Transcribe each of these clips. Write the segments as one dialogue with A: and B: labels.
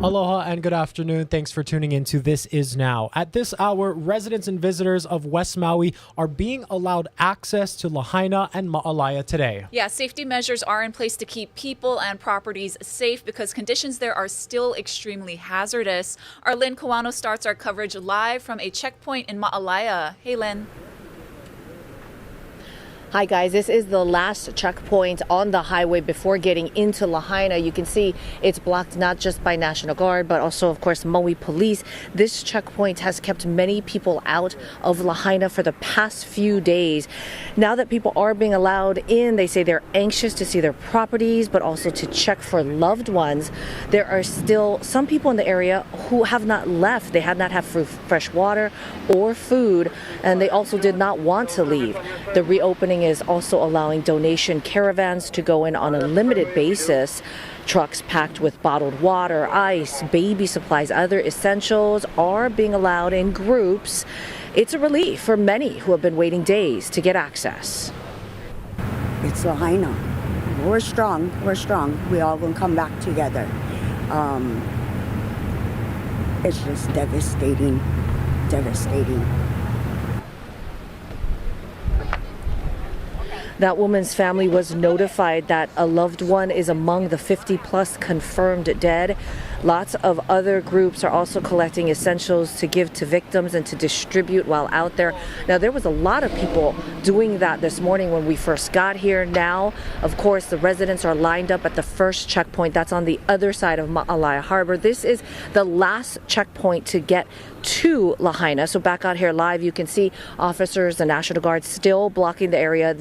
A: Aloha and good afternoon. Thanks for tuning in to This Is Now. At this hour, residents and visitors of West Maui are being allowed access to Lahaina and Maalaea today.
B: Yeah, safety measures are in place to keep people and properties safe because conditions there are still extremely hazardous. Our Lynn Kawano starts our coverage live from a checkpoint in Maalaea. Hey, Lynn.
C: Hi guys, this is the last checkpoint on the highway before getting into Lahaina. You can see it's blocked not just by National Guard, but also, of course, Maui police. This checkpoint has kept many people out of Lahaina for the past few days. Now that people are being allowed in, they say they're anxious to see their properties, but also to check for loved ones. There are still some people in the area who have not left. They have not had fresh water or food, and they also did not want to leave. The reopening is also allowing donation caravans to go in on a limited basis. Trucks packed with bottled water, ice, baby supplies, other essentials are being allowed in groups. It's a relief for many who have been waiting days to get access.
D: It's Lahaina. We're strong. We're strong. We all gonna come back together. It's just devastating.
C: That woman's family was notified that a loved one is among the 50 plus confirmed dead. Lots of other groups are also collecting essentials to give to victims and to distribute while out there. Now, there was a lot of people doing that this morning when we first got here. Now, of course, the residents are lined up at the first checkpoint. That's on the other side of Maalaea Harbor. This is the last checkpoint to get to Lahaina. So back out here live, you can see officers and National Guard still blocking the area.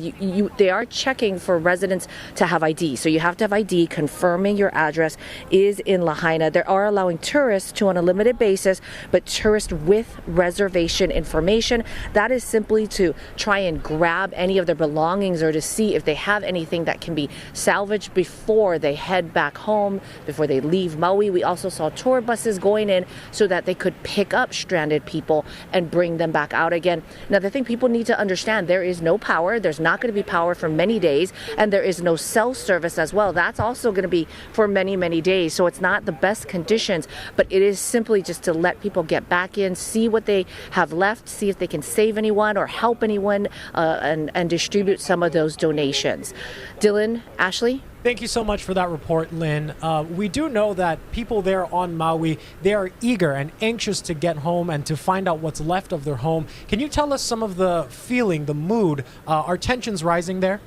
C: They are checking for residents to have ID. So you have to have ID confirming your address is in Lahaina. They are allowing tourists to on a limited basis, but tourists with reservation information. That is simply to try and grab any of their belongings or to see if they have anything that can be salvaged before they head back home, before they leave Maui. We also saw tour buses going in so that they could pick up stranded people and bring them back out again. Now, the thing people need to understand, there is no power. There's not going to be power for many days, and there is no cell service as well. That's also going to be for many, many days. So it's not the best conditions, but it is simply just to let people get back in, see what they have left, see if they can save anyone or help anyone, and distribute some of those donations. Dylan, Ashley?
A: Thank you so much for that report, Lynn. We do know that people there on Maui, they are eager and anxious to get home and to find out what's left of their home. Can you tell us some of the feeling, the mood? Are tensions rising there?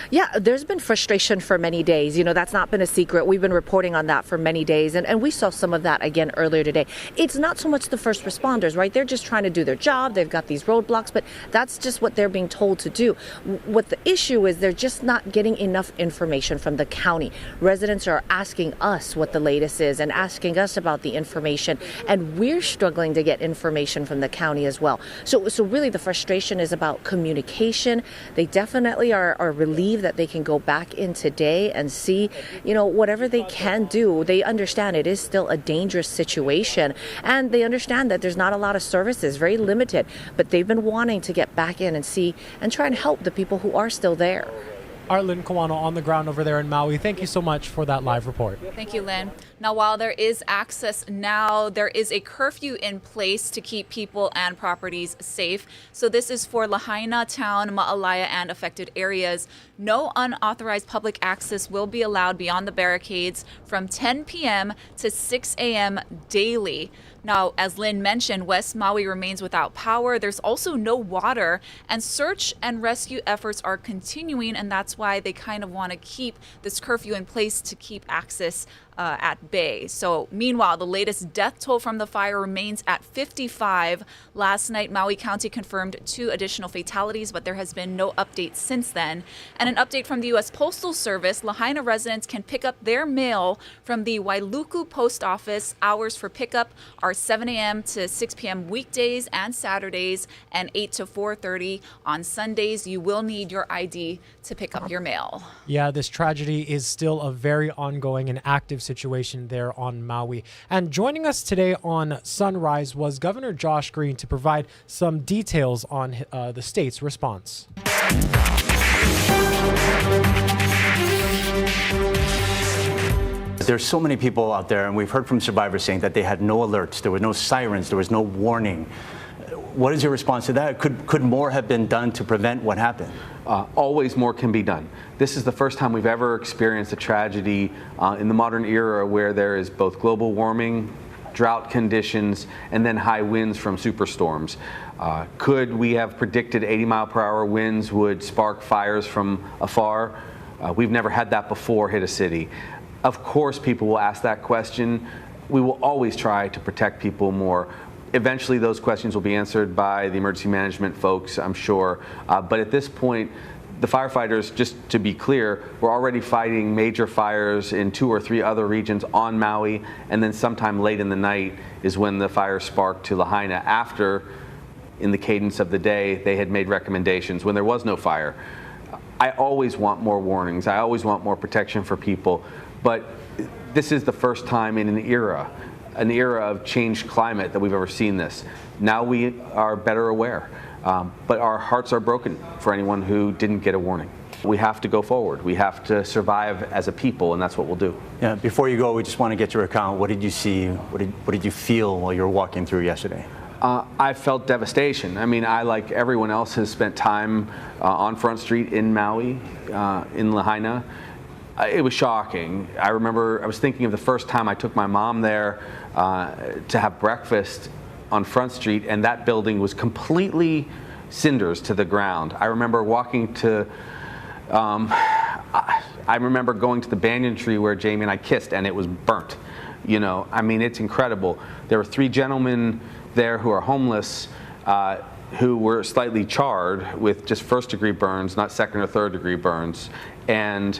C: Yeah, there's been frustration for many days. You know, that's not been a secret. We've been reporting on that for many days, and we saw some of that again earlier today. It's not so much the first responders, right? They're just trying to do their job. They've got these roadblocks, but that's just what they're being told to do. What the issue is, they're just not getting enough information from the county. Residents are asking us what the latest is and asking us about the information, and we're struggling to get information from the county as well. So really the frustration is about communication. They definitely are relieved that they can go back in today and see, you know, whatever they can do. They understand it is still a dangerous situation, and they understand that there's not a lot of services, very limited, but they've been wanting to get back in and see and try and help the people who are still there.
A: Our Lynn Kawano on the ground over there in Maui. Thank you so much for that live report.
B: Thank you, Lynn. Now, while there is access now, there is a curfew in place to keep people and properties safe. So this is for Lahaina, Town, Maalaea, and affected areas. No unauthorized public access will be allowed beyond the barricades from 10 p.m. to 6 a.m. daily. Now, as Lynn mentioned, West Maui remains without power. There's also no water, and search and rescue efforts are continuing, and that's why they kind of want to keep this curfew in place to keep access at bay. So meanwhile, the latest death toll from the fire remains at 55. Last night, Maui County confirmed 2 additional fatalities, but there has been no update since then. And an update from the U.S. Postal Service, Lahaina residents can pick up their mail from the Wailuku Post Office. Hours for pickup are 7 a.m. to 6 p.m. weekdays and Saturdays, and 8 to 4:30 on Sundays. You will need your ID to pick up your mail.
A: Yeah, this tragedy is still a very ongoing and active situation there on Maui. And joining us today on Sunrise was Governor Josh Green to provide some details on the state's response.
E: There's so many people out there, and we've heard from survivors saying that they had no alerts, there were no sirens, there was no warning. What is your response to that? Could more have been done to prevent what happened?
F: Always more can be done. This is the first time we've ever experienced a tragedy in the modern era where there is both global warming, drought conditions, and then high winds from superstorms. Could we have predicted 80-mile-per-hour winds would spark fires from afar? We've never had that before hit a city. Of course, people will ask that question. We will always try to protect people more. Eventually, those questions will be answered by the emergency management folks, I'm sure. But at this point, the firefighters, just to be clear, were already fighting major fires in 2 or 3 other regions on Maui, and then sometime late in the night is when the fire sparked to Lahaina after, in the cadence of the day, they had made recommendations when there was no fire. I always want more warnings. I always want more protection for people. But this is the first time in an era of changed climate that we've ever seen this. Now we are better aware. But our hearts are broken for anyone who didn't get a warning. We have to go forward. We have to survive as a people, and that's what we'll do.
E: Yeah. Before you go, we just want to get your account. What did you see? What did you feel while you were walking through yesterday?
F: I felt devastation. I mean, I, like everyone else, has spent time on Front Street in Maui, in Lahaina. It was shocking. I remember I was thinking of the first time I took my mom there to have breakfast on Front Street, and that building was completely cinders to the ground. I remember walking to, I remember going to the banyan tree where Jamie and I kissed, and it was burnt. You know, I mean, it's incredible. There were 3 gentlemen there who are homeless, who were slightly charred with just 1st-degree burns, not 2nd or 3rd-degree burns. And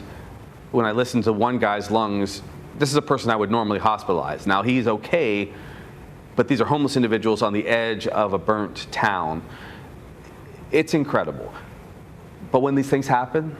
F: when I listened to one guy's lungs, this is a person I would normally hospitalize. Now, he's okay, but these are homeless individuals on the edge of a burnt town. It's incredible. But when these things happen,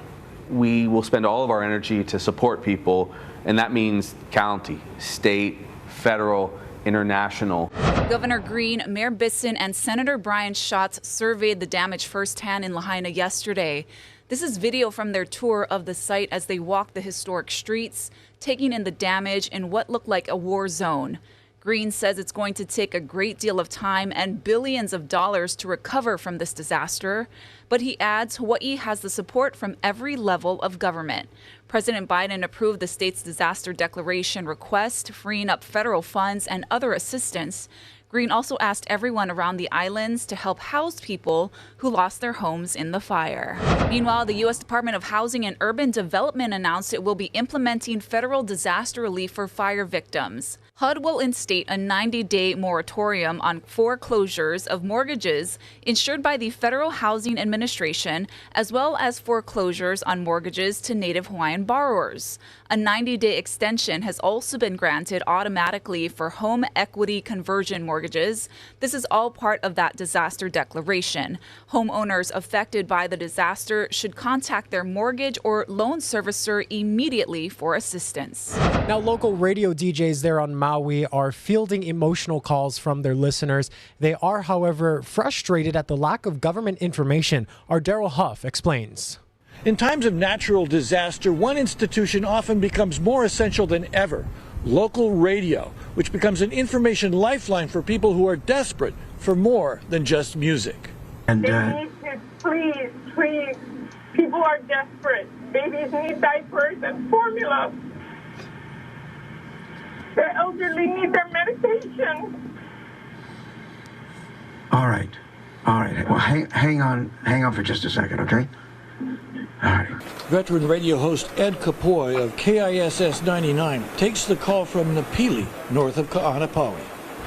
F: we will spend all of our energy to support people, and that means county, state, federal, international.
B: Governor Green, Mayor Bisson, and Senator Brian Schatz surveyed the damage firsthand in Lahaina yesterday. This is video from their tour of the site as they walked the historic streets, taking in the damage in what looked like a war zone. Green says it's going to take a great deal of time and billions of dollars to recover from this disaster. But he adds Hawaii has the support from every level of government. President Biden approved the state's disaster declaration request, freeing up federal funds and other assistance. Green also asked everyone around the islands to help house people who lost their homes in the fire. Meanwhile, the U.S. Department of Housing and Urban Development announced it will be implementing federal disaster relief for fire victims. HUD will instate a 90-day moratorium on foreclosures of mortgages insured by the Federal Housing Administration, as well as foreclosures on mortgages to Native Hawaiian borrowers. A 90-day extension has also been granted automatically for home equity conversion mortgages. This is all part of that disaster declaration. Homeowners affected by the disaster should contact their mortgage or loan servicer immediately for assistance.
A: Now, local radio DJs there on Maui are fielding emotional calls from their listeners. They are, however, frustrated at the lack of government information. Our Daryl Huff explains.
G: In times of natural disaster, one institution often becomes more essential than ever: local radio, which becomes an information lifeline for people who are desperate for more than just music.
H: And they need to, please, people are desperate. Babies need diapers and formula. The elderly need their medication.
I: All right. Well, hang on for just a second, okay? All right.
G: Veteran radio host Ed Kapoy of KISS 99 takes the call from Napili, north of Ka'anapali.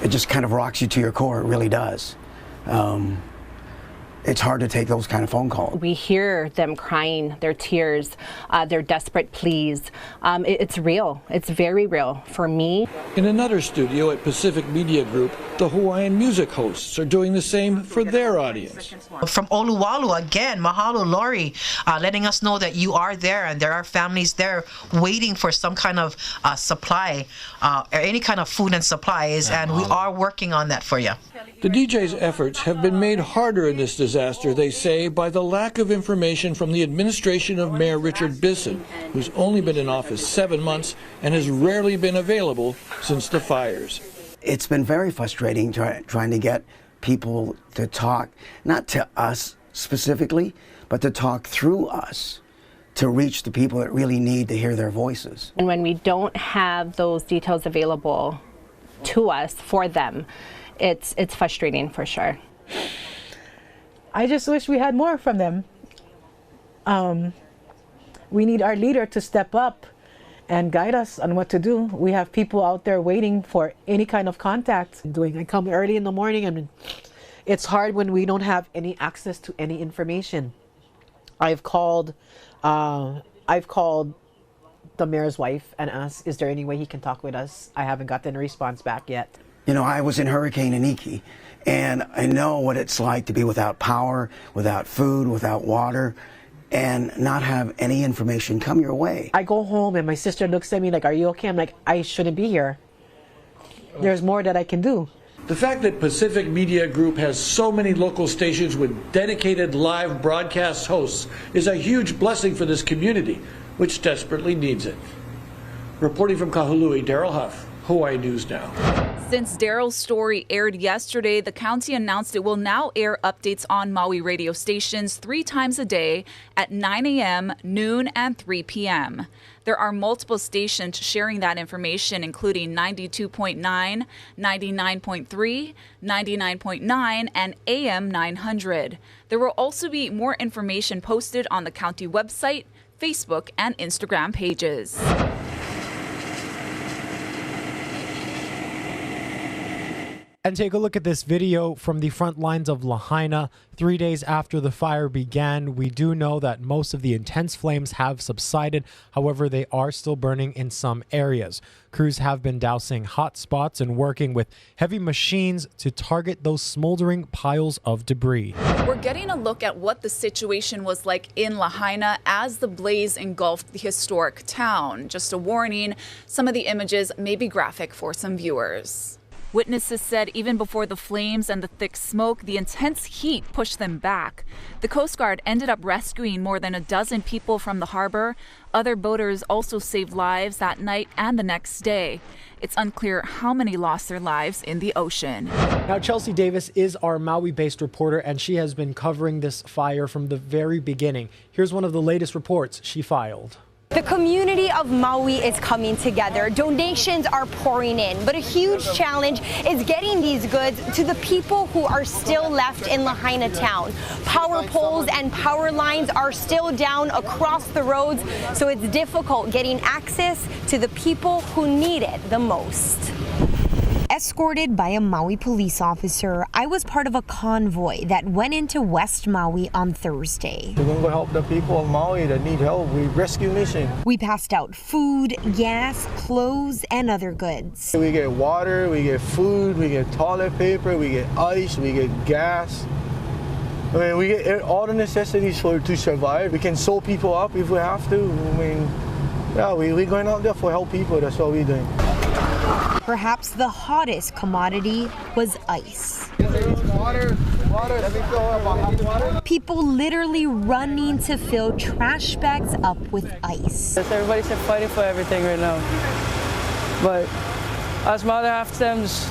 I: It just kind of rocks you to your core. It really does. It's hard to take those kind of phone calls.
J: We hear them crying, their tears, their desperate pleas. It's real. It's very real for me.
G: In another studio at Pacific Media Group, the Hawaiian music hosts are doing the same for their audience.
K: From Oluwalu, again, mahalo, Lori, letting us know that you are there and there are families there waiting for some kind of supply, or any kind of food and supplies, and we are working on that for you.
G: The DJ's efforts have been made harder in this disaster disaster, they say, by the lack of information from the administration of Mayor Richard Bisson, who's only been in office 7 months and has rarely been available since the fires.
I: It's been very frustrating trying to get people to talk, not to us specifically, but to talk through us to reach the people that really need to hear their voices.
J: And when we don't have those details available to us for them, it's frustrating for sure.
L: I just wish we had more from them. We need our leader to step up and guide us on what to do. We have people out there waiting for any kind of contact. I come early in the morning, and it's hard when we don't have any access to any information. I've called the mayor's wife and asked, is there any way he can talk with us? I haven't gotten a response back yet.
I: You know, I was in Hurricane Iniki, and I know what it's like to be without power, without food, without water, and not have any information come your way.
L: I go home and my sister looks at me like, are you okay? I'm like, I shouldn't be here. There's more that I can do.
G: The fact that Pacific Media Group has so many local stations with dedicated live broadcast hosts is a huge blessing for this community, which desperately needs it. Reporting from Kahului, Daryl Huff, Hawaii News Now.
B: Since Daryl's story aired yesterday, the county announced it will now air updates on Maui radio stations 3 times a day at 9 a.m., noon, and 3 p.m. There are multiple stations sharing that information, including 92.9, 99.3, 99.9, and AM 900. There will also be more information posted on the county website, Facebook, and Instagram pages.
A: And take a look at this video from the front lines of Lahaina. 3 days after the fire began, we do know that most of the intense flames have subsided. However, they are still burning in some areas. Crews have been dousing hot spots and working with heavy machines to target those smoldering piles of debris.
B: We're getting a look at what the situation was like in Lahaina as the blaze engulfed the historic town. Just a warning, some of the images may be graphic for some viewers. Witnesses said even before the flames and the thick smoke, the intense heat pushed them back. The Coast Guard ended up rescuing more than a dozen people from the harbor. Other boaters also saved lives that night and the next day. It's unclear how many lost their lives in the ocean.
A: Now, Chelsea Davis is our Maui-based reporter, and she has been covering this fire from the very beginning. Here's one of the latest reports she filed.
M: The community of Maui is coming together. Donations are pouring in, but a huge challenge is getting these goods to the people who are still left in Lahaina town. Power poles and power lines are still down across the roads, so it's difficult getting access to the people who need it the most. Escorted by a Maui police officer, I was part of a convoy that went into West Maui on Thursday.
N: We're going to go help the people of Maui that need help. We rescue mission.
M: We passed out food, gas, clothes, and other goods.
N: We get water, we get food, we get toilet paper, we get ice, we get gas. I mean, we get all the necessities to survive. We can sew people up if we have to. I mean, yeah, we're going out there for help people. That's what we're doing.
M: Perhaps the hottest commodity was ice.
N: Water. Let me fill up on hot water.
M: People literally running to fill trash bags up with ice.
O: Everybody's fighting for everything right now. But as my other half Sam's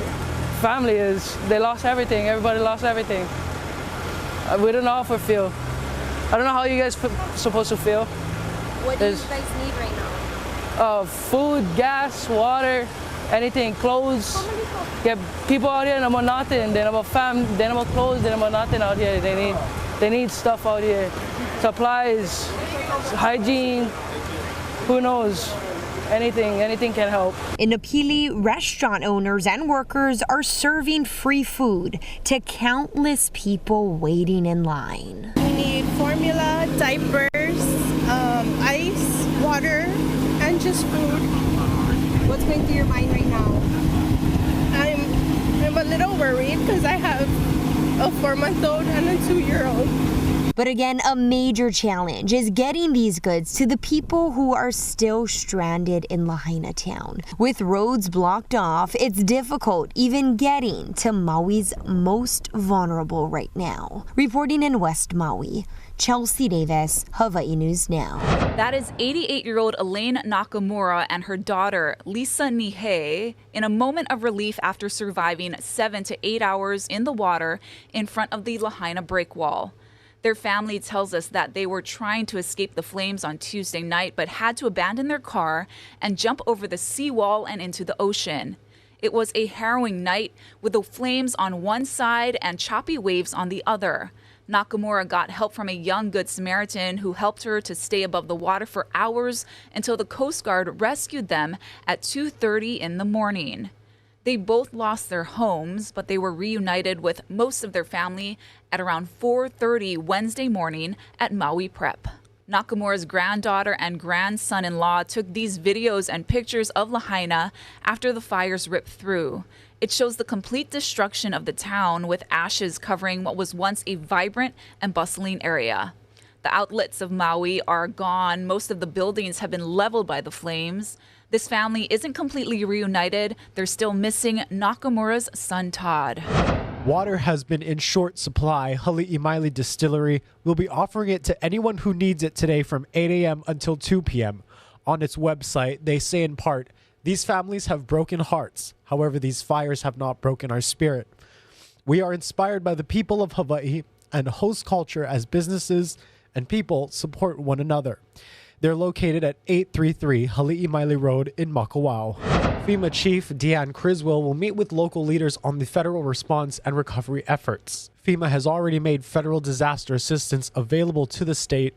O: family is, they lost everything. Everybody lost everything. We don't know how we feel. I don't know how you guys supposed to feel.
M: What do you guys need right now?
O: Food, gas, water, anything, clothes. Get people out here, no more nothing. They no more fam, they no more clothes, they no more nothing out here. They need stuff out here. Supplies, hygiene, who knows? Anything can help.
M: In Napili, restaurant owners and workers are serving free food to countless people waiting in line.
P: We need formula, diapers, ice, water, and just food.
M: What's going through your mind right now?
P: I'm a little worried because I have a 4-month-old and a 2-year-old.
M: But again, a major challenge is getting these goods to the people who are still stranded in Lahaina town. With roads blocked off, it's difficult even getting to Maui's most vulnerable right now. Reporting in West Maui, Chelsea Davis, Hawaii News Now.
B: That is 88-year-old Elaine Nakamura and her daughter, Lisa Nihei, in a moment of relief after surviving 7 to 8 hours in the water in front of the Lahaina breakwall. Their family tells us that they were trying to escape the flames on Tuesday night, but had to abandon their car and jump over the seawall and into the ocean. It was a harrowing night with the flames on one side and choppy waves on the other. Nakamura got help from a young Good Samaritan who helped her to stay above the water for hours until the Coast Guard rescued them at 2:30 in the morning. They both lost their homes, but they were reunited with most of their family at around 4:30 Wednesday morning at Maui Prep. Nakamura's granddaughter and grandson-in-law took these videos and pictures of Lahaina after the fires ripped through. It shows the complete destruction of the town, with ashes covering what was once a vibrant and bustling area. The outlets of Maui are gone. Most of the buildings have been leveled by the flames. This family isn't completely reunited. They're still missing Nakamura's son, Todd.
A: Water has been in short supply. Hali'imaile Distillery will be offering it to anyone who needs it today from 8 a.m. until 2 p.m. On its website, they say in part, "These families have broken hearts. However, these fires have not broken our spirit. We are inspired by the people of Hawaii and host culture as businesses and people support one another." They're located at 833 Hali'imaile Road in Makawao. FEMA Chief Deanne Criswell will meet with local leaders on the federal response and recovery efforts. FEMA has already made federal disaster assistance available to the state.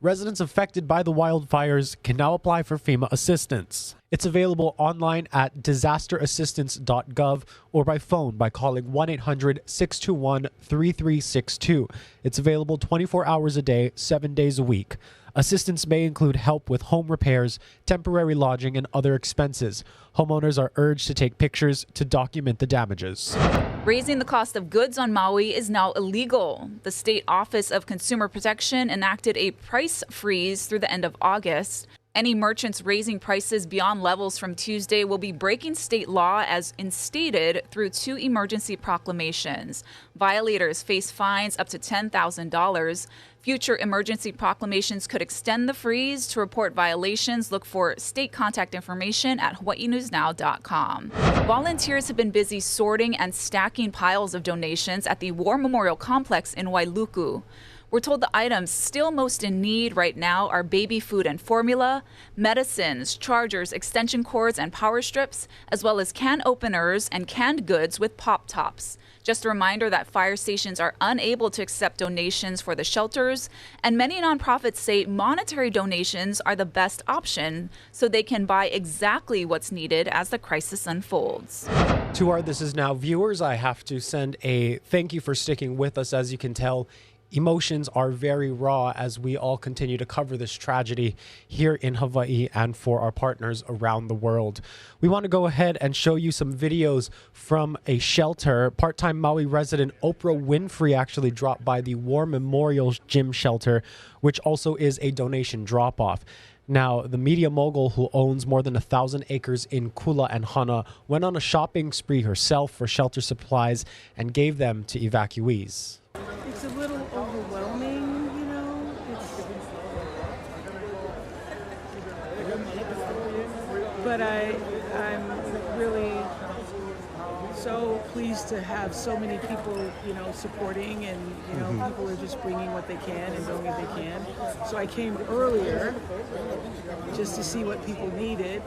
A: Residents affected by the wildfires can now apply for FEMA assistance. It's available online at disasterassistance.gov or by phone by calling 1-800-621-3362. It's available 24 hours a day, 7 days a week. Assistance may include help with home repairs, temporary lodging, and other expenses. Homeowners are urged to take pictures to document the damages.
B: Raising the cost of goods on Maui is now illegal. The State Office of Consumer Protection enacted a price freeze through the end of August. Any merchants raising prices beyond levels from Tuesday will be breaking state law as instated through 2 emergency proclamations. Violators face fines up to $10,000. Future emergency proclamations could extend the freeze. To report violations, look for state contact information at hawaiinewsnow.com. Volunteers have been busy sorting and stacking piles of donations at the War Memorial Complex in Wailuku. We're told the items still most in need right now are baby food and formula, medicines, chargers, extension cords, and power strips, as well as can openers and canned goods with pop tops. Just a reminder that fire stations are unable to accept donations for the shelters, and many nonprofits say monetary donations are the best option so they can buy exactly what's needed as the crisis unfolds.
A: To our This Is Now viewers, I have to send a thank you for sticking with us. As you can tell, emotions are very raw as we all continue to cover this tragedy here in Hawaii and for our partners around the world. We want to go ahead and show you some videos from a shelter. Part-time Maui resident Oprah Winfrey actually dropped by the War Memorial Gym shelter, which also is a donation drop-off. Now, the media mogul who owns more than 1,000 acres in Kula and Hana went on a shopping spree herself for shelter supplies and gave them to evacuees.
Q: It's a little overwhelming, you know. But I'm really so pleased to have so many people, you know, supporting, and you know, people are just bringing what they can and doing what they can. So I came earlier just to see what people needed,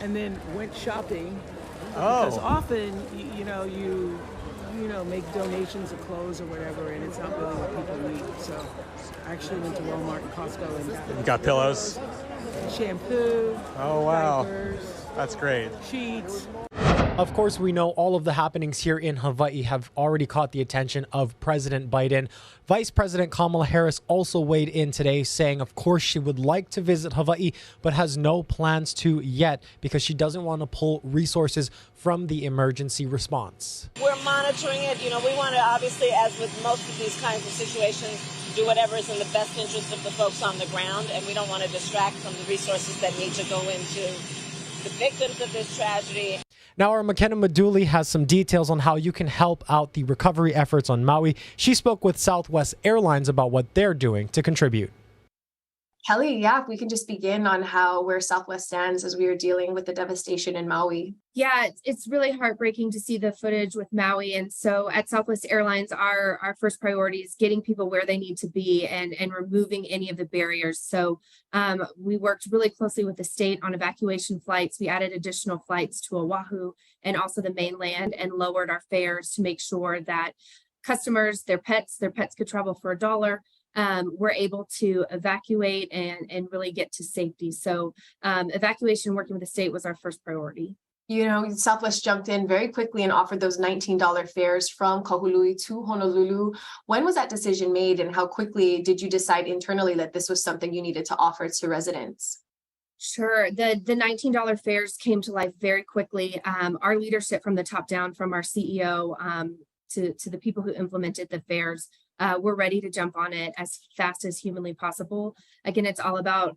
Q: and then went shopping. Because often, you know, make donations of clothes or whatever, and it's not really what people need. So I actually went to Walmart and Costco and
R: got pillows,
Q: shampoo,
R: oh wow,
Q: diapers,
R: that's great,
Q: sheets.
A: Of course, we know all of the happenings here in Hawaii have already caught the attention of President Biden. Vice President Kamala Harris also weighed in today, saying, of course, she would like to visit Hawaii, but has no plans to yet because she doesn't want to pull resources from the emergency response.
R: We're monitoring it. You know, we want to, obviously, as with most of these kinds of situations, do whatever is in the best interest of the folks on the ground, and we don't want to distract from the resources that need to go into the victims of this tragedy.
A: Now, our McKenna Maduli has some details on how you can help out the recovery efforts on Maui. She spoke with Southwest Airlines about what they're doing to contribute.
S: Kelly, yeah, if we can just begin on where Southwest stands as we are dealing with the devastation in Maui.
T: Yeah, it's really heartbreaking to see the footage with Maui. And so at Southwest Airlines, our first priority is getting people where they need to be and removing any of the barriers. So we worked really closely with the state on evacuation flights. We added additional flights to Oahu and also the mainland and lowered our fares to make sure that customers, their pets could travel for $1. We're able to evacuate and really get to safety. So evacuation, working with the state, was our first priority.
S: You know, Southwest jumped in very quickly and offered those $19 fares from Kahului to Honolulu. When was that decision made, and how quickly did you decide internally that this was something you needed to offer to residents?
T: Sure. The $19 fares came to life very quickly. Our leadership from the top down, from our CEO to the people who implemented the fares, we're ready to jump on it as fast as humanly possible. Again, it's all about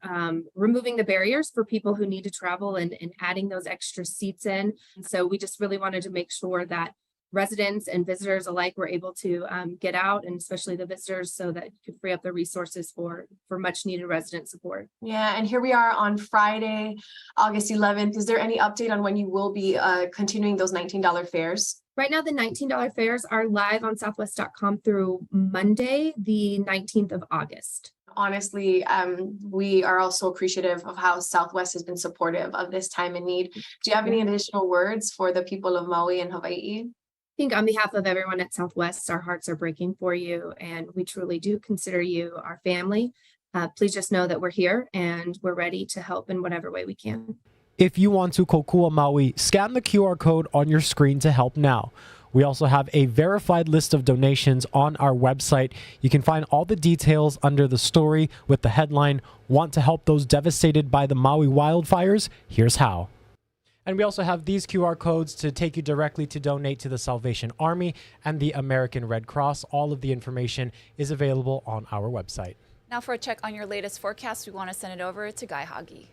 T: removing the barriers for people who need to travel and adding those extra seats in. So we just really wanted to make sure that residents and visitors alike were able to get out, and especially the visitors, so that you could free up the resources for much needed resident support.
S: Yeah, and here we are on Friday, August 11th. Is there any update on when you will be continuing those $19 fares?
T: Right now, the $19 fares are live on southwest.com through Monday, the 19th of August.
S: Honestly, we are also appreciative of how Southwest has been supportive of this time in need. Do you have any additional words for the people of Maui and Hawaii?
T: I think on behalf of everyone at Southwest, our hearts are breaking for you, and we truly do consider you our family. Please just know that we're here and we're ready to help in whatever way we can.
A: If you want to kokua Maui, scan the QR code on your screen to help now. We also have a verified list of donations on our website. You can find all the details under the story with the headline, "Want to help those devastated by the Maui wildfires? Here's how." And we also have these QR codes to take you directly to donate to the Salvation Army and the American Red Cross. All of the information is available on our website.
B: Now for a check on your latest forecast, we want to send it over to Guy Hagi.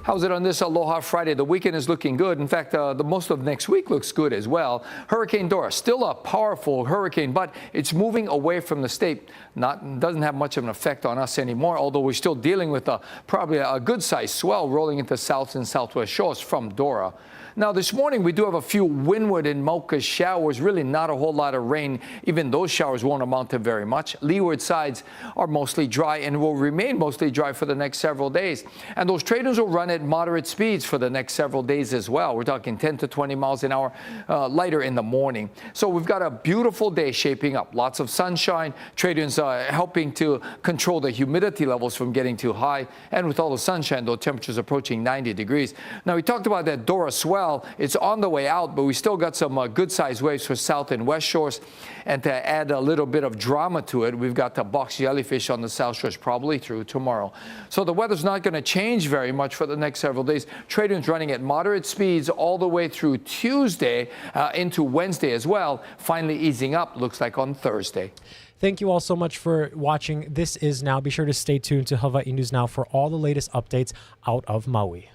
U: How's it on this Aloha Friday? The weekend is looking good. In fact, the most of next week looks good as well. Hurricane Dora, still a powerful hurricane, but it's moving away from the state. Doesn't have much of an effect on us anymore, although we're still dealing with probably a good-sized swell rolling into south and southwest shores from Dora. Now, this morning, we do have a few windward and Mauka showers, really not a whole lot of rain. Even those showers won't amount to very much. Leeward sides are mostly dry and will remain mostly dry for the next several days. And those trade winds will run at moderate speeds for the next several days as well. We're talking 10 to 20 miles an hour, lighter in the morning. So we've got a beautiful day shaping up. Lots of sunshine. Trade winds helping to control the humidity levels from getting too high. And with all the sunshine, though, temperatures approaching 90 degrees. Now, we talked about that Dora swell. It's on the way out, but we still got some good-sized waves for south and west shores. And to add a little bit of drama to it, we've got the box jellyfish on the south shores probably through tomorrow. So the weather's not going to change very much for the next several days. Trade winds running at moderate speeds all the way through Tuesday into Wednesday as well, finally easing up, looks like on Thursday.
A: Thank you all so much for watching. This is Now. Be sure to stay tuned to Hawaii News Now for all the latest updates out of Maui.